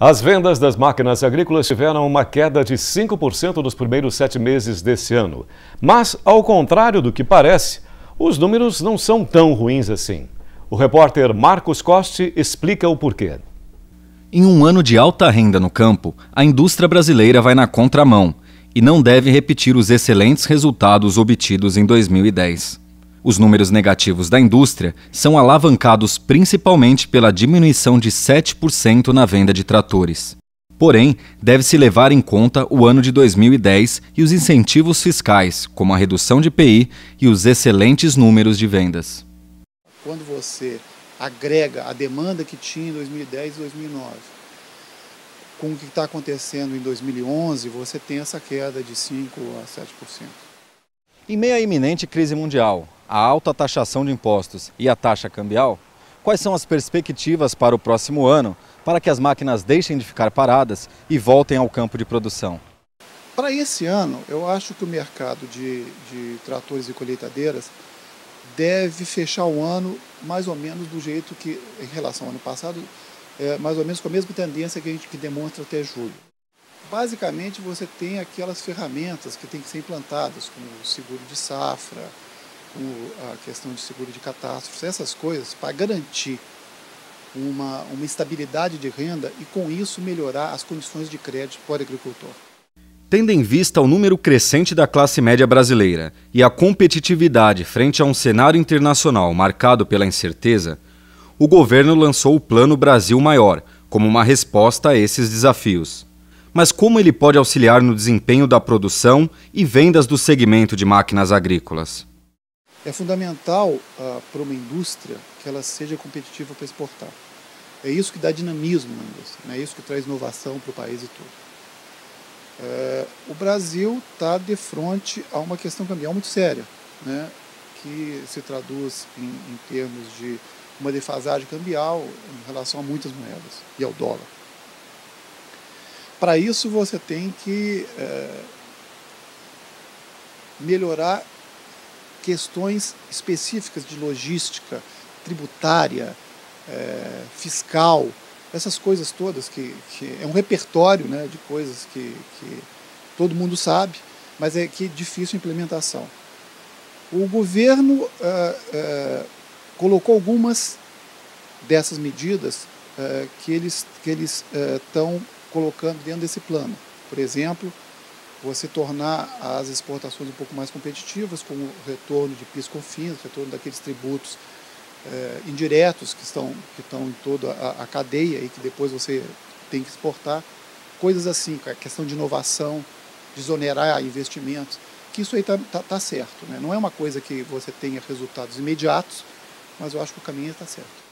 As vendas das máquinas agrícolas tiveram uma queda de 5% nos primeiros 7 meses desse ano. Mas, ao contrário do que parece, os números não são tão ruins assim. O repórter Marcos Costi explica o porquê. Em um ano de alta renda no campo, a indústria brasileira vai na contramão e não deve repetir os excelentes resultados obtidos em 2010. Os números negativos da indústria são alavancados principalmente pela diminuição de 7% na venda de tratores. Porém, deve-se levar em conta o ano de 2010 e os incentivos fiscais, como a redução de IPI e os excelentes números de vendas. Quando você agrega a demanda que tinha em 2010 e 2009 com o que está acontecendo em 2011, você tem essa queda de 5% a 7%. Em meio à iminente crise mundial, a alta taxação de impostos e a taxa cambial, quais são as perspectivas para o próximo ano para que as máquinas deixem de ficar paradas e voltem ao campo de produção? Para esse ano, eu acho que o mercado de tratores e colheitadeiras deve fechar o ano mais ou menos do jeito que, em relação ao ano passado, mais ou menos com a mesma tendência que demonstra até julho. Basicamente, você tem aquelas ferramentas que têm que ser implantadas, como o seguro de safra, como a questão de seguro de catástrofes, essas coisas, para garantir uma estabilidade de renda e, com isso, melhorar as condições de crédito para o agricultor. Tendo em vista o número crescente da classe média brasileira e a competitividade frente a um cenário internacional marcado pela incerteza, o governo lançou o Plano Brasil Maior como uma resposta a esses desafios. Mas como ele pode auxiliar no desempenho da produção e vendas do segmento de máquinas agrícolas? É fundamental para uma indústria que ela seja competitiva para exportar. É isso que dá dinamismo na indústria, é isso que traz inovação para o país e tudo. O Brasil está de frente a uma questão cambial muito séria, né, que se traduz em termos de uma defasagem cambial em relação a muitas moedas e ao dólar. Para isso você tem que melhorar questões específicas de logística, tributária, fiscal, essas coisas todas que é um repertório, né, de coisas que todo mundo sabe, mas é que é difícil a implementação. O governo colocou algumas dessas medidas que eles estão colocando dentro desse plano. Por exemplo, você tornar as exportações um pouco mais competitivas, com o retorno de PIS/COFINS, retorno daqueles tributos indiretos que estão em toda a cadeia e que depois você tem que exportar. Coisas assim, a questão de inovação, desonerar investimentos, que isso aí tá certo, né? Não é uma coisa que você tenha resultados imediatos, mas eu acho que o caminho está certo.